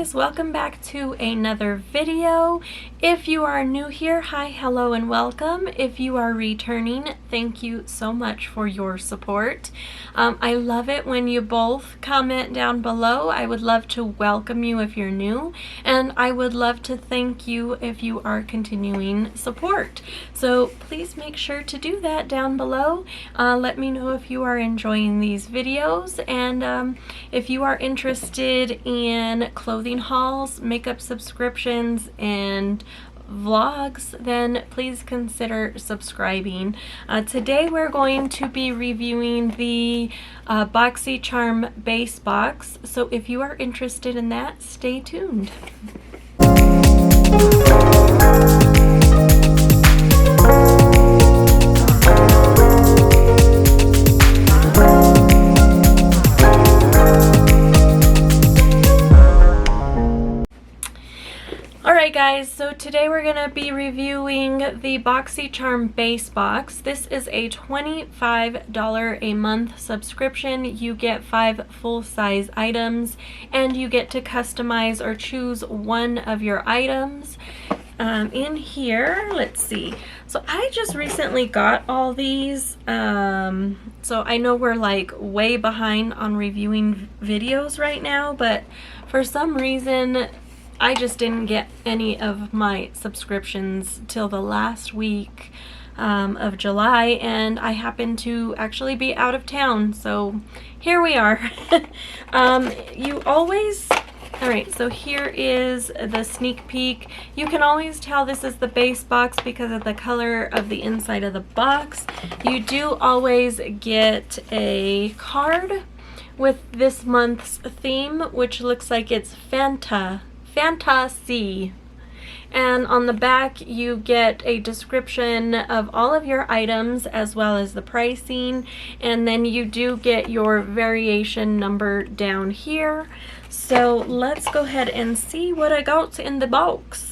guys, welcome back to another video. If you are new here, hi, hello, and welcome. If you are returning, thank you so much for your support. I love it when you both comment down below. I would love to welcome you if you're new, and I would love to thank you if you are continuing support. So please make sure to do that down below. Let me know if you are enjoying these videos, and if you are interested in clothing hauls, makeup subscriptions, and vlogs, then please consider subscribing. Today we're going to be reviewing the Boxy Charm base box, so if you are interested in that, stay tuned. Alright guys, so today we're going to be reviewing the Boxy Charm base box. This is a $25 a month subscription. You get 5 full-size items, and you get to customize or choose one of your items. In here, let's see. So I just recently got all these, so I know we're like way behind on reviewing videos right now, but for some reason I just didn't get any of my subscriptions till the last week of July, and I happened to actually be out of town, so here we are. You always... Alright, so here is the sneak peek. You can always tell this is the base box because of the color of the inside of the box. You do always get a card with this month's theme, which looks like it's Fantasy. And on the back you get a description of all of your items as well as the pricing, and then you do get your variation number down here. So let's go ahead and see what I got in the box.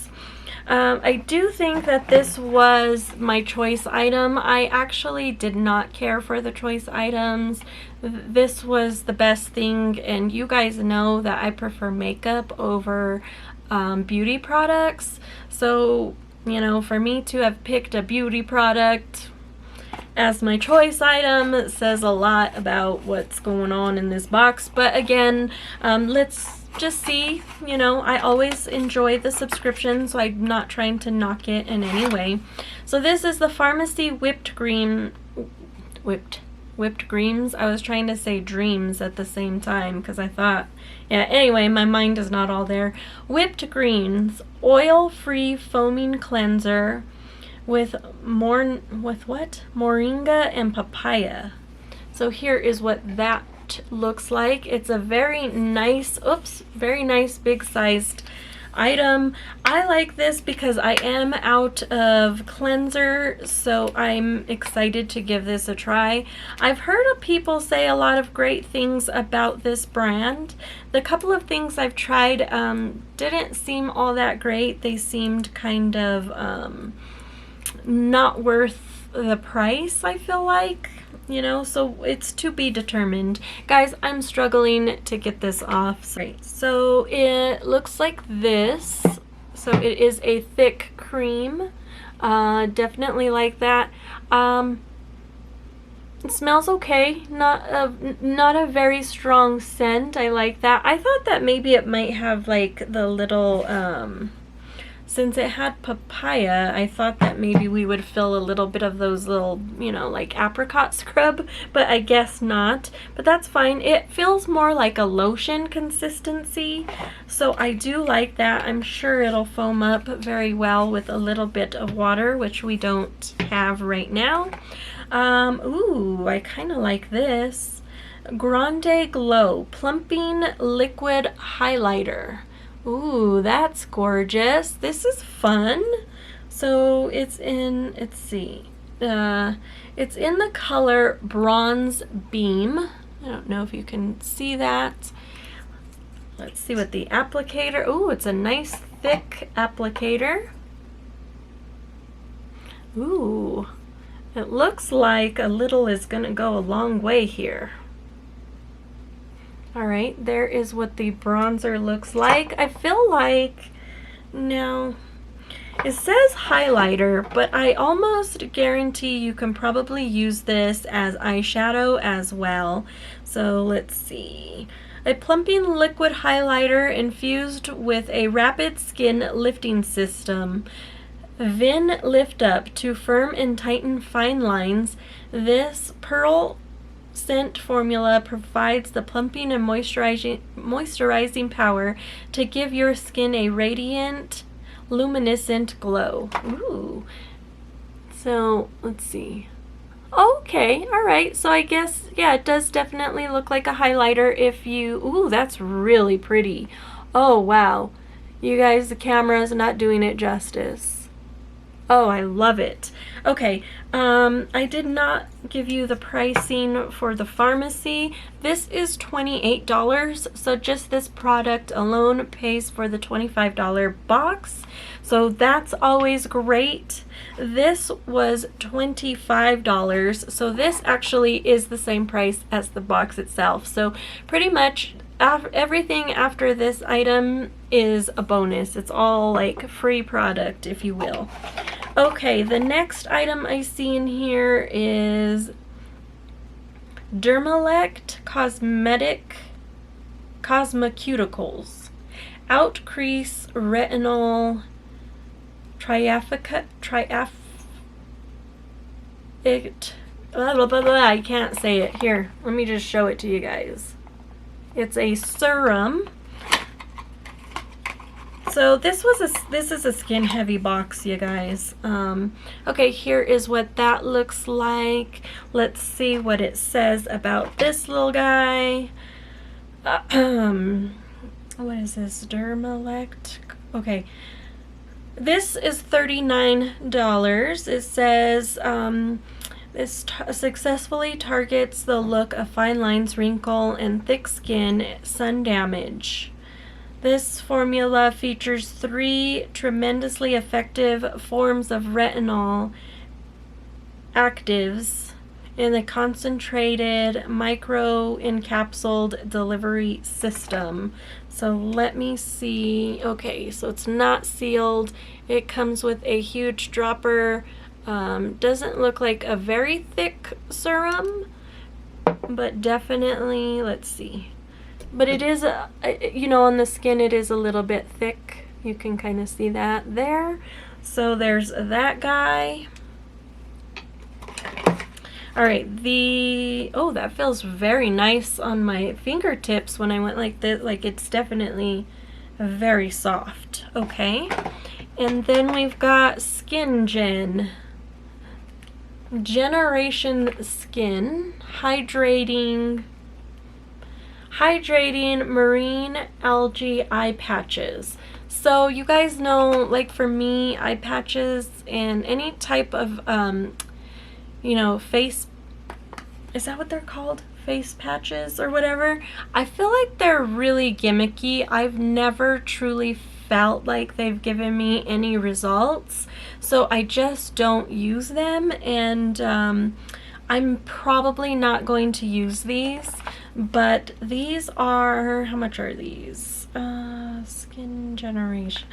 I do think that this was my choice item. I actually did not care for the choice items. This was the best thing, and you guys know that I prefer makeup over beauty products. So, you know, for me to have picked a beauty product as my choice item says a lot about what's going on in this box. But again, let's just see. You know, I always enjoy the subscription, so I'm not trying to knock it in any way. So this is the Pharmacy whipped creams. I was trying to say dreams at the same time because I thought, yeah, anyway, my mind is not all there. Whipped greens, oil-free foaming cleanser with moringa and papaya. So here is what that looks like. It's a very nice, very nice big-sized item. I like this because I am out of cleanser, so I'm excited to give this a try. I've heard of people say a lot of great things about this brand. The couple of things I've tried didn't seem all that great. They seemed kind of not worth the price, I feel like, you know, so it's to be determined. Guys, I'm struggling to get this off. Right, so it looks like this. So it is a thick cream. Definitely like that. It smells okay. Not a very strong scent. I like that. I thought that maybe it might have like the little since it had papaya, I thought that maybe we would feel a little bit of those little, you know, like apricot scrub, but I guess not. But that's fine. It feels more like a lotion consistency, so I do like that. I'm sure it'll foam up very well with a little bit of water, which we don't have right now. Ooh, I kind of like this. Grande Glow Plumping Liquid Highlighter. Ooh, that's gorgeous. This is fun. So it's in, let's see, it's in the color Bronze Beam. I don't know if you can see that. Let's see what the applicator, ooh, it's a nice thick applicator. Ooh, it looks like a little is gonna go a long way here. All right, there is what the bronzer looks like. I feel like, now, it says highlighter, but I almost guarantee you can probably use this as eyeshadow as well. So let's see. A plumping liquid highlighter infused with a rapid skin lifting system. Vin Lift Up to firm and tighten fine lines. This pearl scent formula provides the plumping and moisturizing power to give your skin a radiant, luminescent glow. Ooh. So let's see. Okay, all right. So I guess, yeah, it does definitely look like a highlighter if you, ooh, that's really pretty. Oh, wow. You guys, the camera is not doing it justice. Oh, I love it. Okay, I did not give you the pricing for the pharmacy. This is $28, so just this product alone pays for the $25 box. So that's always great. This was $25, so this actually is the same price as the box itself. So pretty much everything after this item is a bonus. It's all like free product, if you will. Okay, the next item I see in here is Dermalect Cosmeceuticals. Outcrease Retinol I can't say it. Here, let me just show it to you guys. It's a serum. So this is a skin heavy box, you guys. Okay, here is what that looks like. Let's see what it says about this little guy. What is this? Dermalect. Okay. This is $39. It says this successfully targets the look of fine lines, wrinkle, and thick skin, sun damage. This formula features 3 tremendously effective forms of retinol actives in a concentrated micro-encapsuled delivery system. So let me see. Okay, so it's not sealed. It comes with a huge dropper. Doesn't look like a very thick serum, but definitely, let's see. But it is, you know, on the skin it is a little bit thick. You can kind of see that there. So there's that guy. All right, oh, that feels very nice on my fingertips when I went like this. Like, it's definitely very soft. Okay, and then we've got Skin Generation Skin Hydrating Marine Algae Eye Patches. So you guys know, like for me, eye patches and any type of you know, face, is that what they're called? Face patches or whatever. I feel like they're really gimmicky. I've never truly felt like they've given me any results, so I just don't use them, and I'm probably not going to use these. But these are, how much are these? Skin Generation.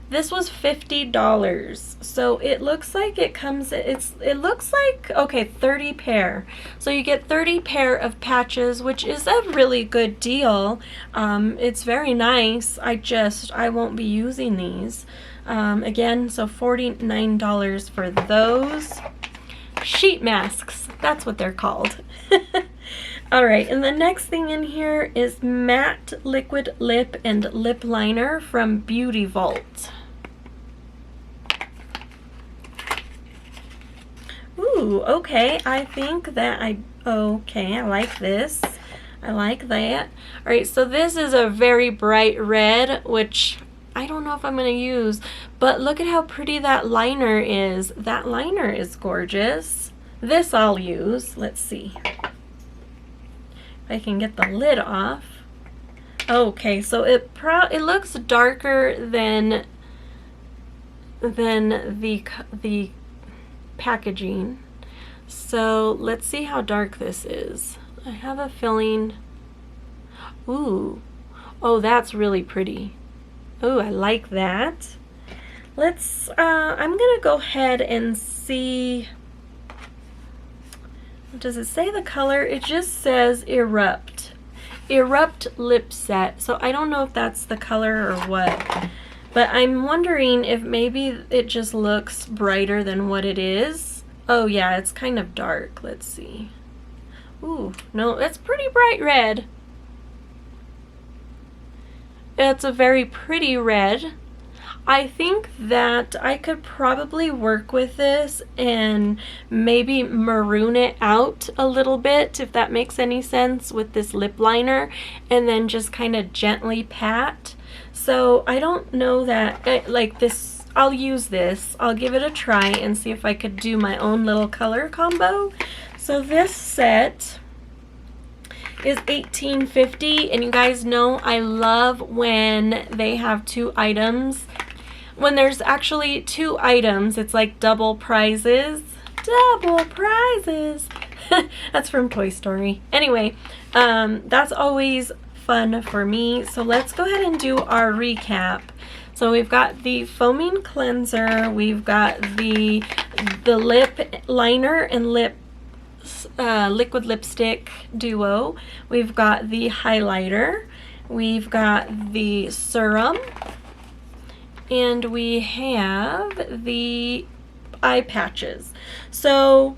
This was $50. So it looks like it comes, it looks like, okay, 30 pair. So you get 30 pair of patches, which is a really good deal. It's very nice. I won't be using these. Again, so $49 for those. Sheet masks, that's what they're called. Alright, and the next thing in here is Matte Liquid Lip and Lip Liner from Beauty Vault. Ooh, okay, I think that okay, I like this. I like that. Alright, so this is a very bright red, which I don't know if I'm going to use, but look at how pretty that liner is. That liner is gorgeous. This I'll use. Let's see. I can get the lid off. Okay, so it looks darker than the packaging. So let's see how dark this is. I have a feeling. Ooh. Oh, that's really pretty. Oh, I like that. Let's, I'm gonna go ahead and see. Does it say the color? It just says Erupt. Erupt lip set. So I don't know if that's the color or what. But I'm wondering if maybe it just looks brighter than what it is. Oh yeah, it's kind of dark. Let's see. Ooh, no, it's pretty bright red. It's a very pretty red. I think that I could probably work with this and maybe maroon it out a little bit, if that makes any sense, with this lip liner, and then just kind of gently pat. So I don't know that, like this, I'll use this. I'll give it a try and see if I could do my own little color combo. So this set is $18.50, and you guys know I love when they have 2 items. When there's actually 2 items, it's like double prizes. Double prizes. That's from Toy Story. Anyway, that's always fun for me. So let's go ahead and do our recap. So we've got the foaming cleanser, we've got the lip liner and liquid lipstick duo, we've got the highlighter, we've got the serum, and we have the eye patches. So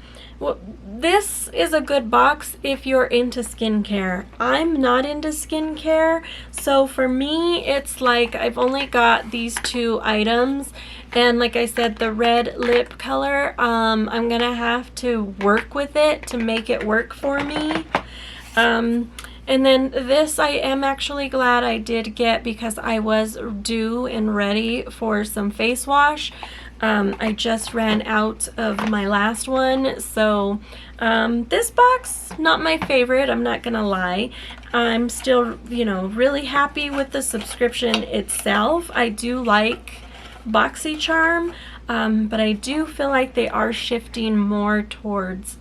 this is a good box if you're into skincare. I'm not into skincare, so for me it's like I've only got these 2 items, and like I said, the red lip color, I'm gonna have to work with it to make it work for me. And then this I am actually glad I did get, because I was due and ready for some face wash. I just ran out of my last one, so this box, not my favorite, I'm not gonna lie. I'm still, you know, really happy with the subscription itself. I do like BoxyCharm, but I do feel like they are shifting more towards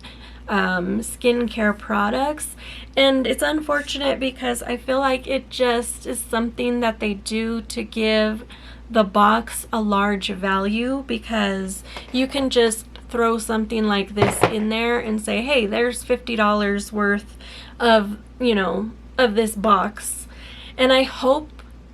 skincare products, and it's unfortunate because I feel like it just is something that they do to give the box a large value, because you can just throw something like this in there and say, hey, there's $50 worth of, you know, of this box. And I hope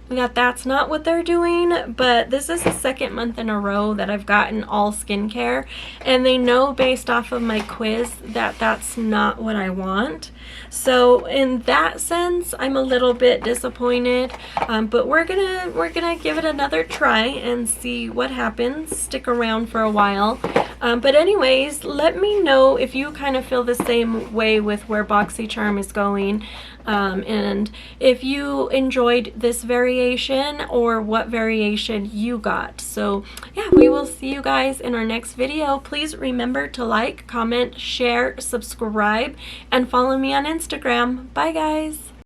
that that's not what they're doing, but this is the 2nd month in a row that I've gotten all skincare, and they know based off of my quiz that that's not what I want. So in that sense, I'm a little bit disappointed, but we're gonna give it another try and see what happens. Stick around for a while. But anyways, let me know if you kind of feel the same way with where BoxyCharm is going, and if you enjoyed this variation or what variation you got. So yeah, we will see you guys in our next video. Please remember to like, comment, share, subscribe, and follow me on Instagram. Bye guys.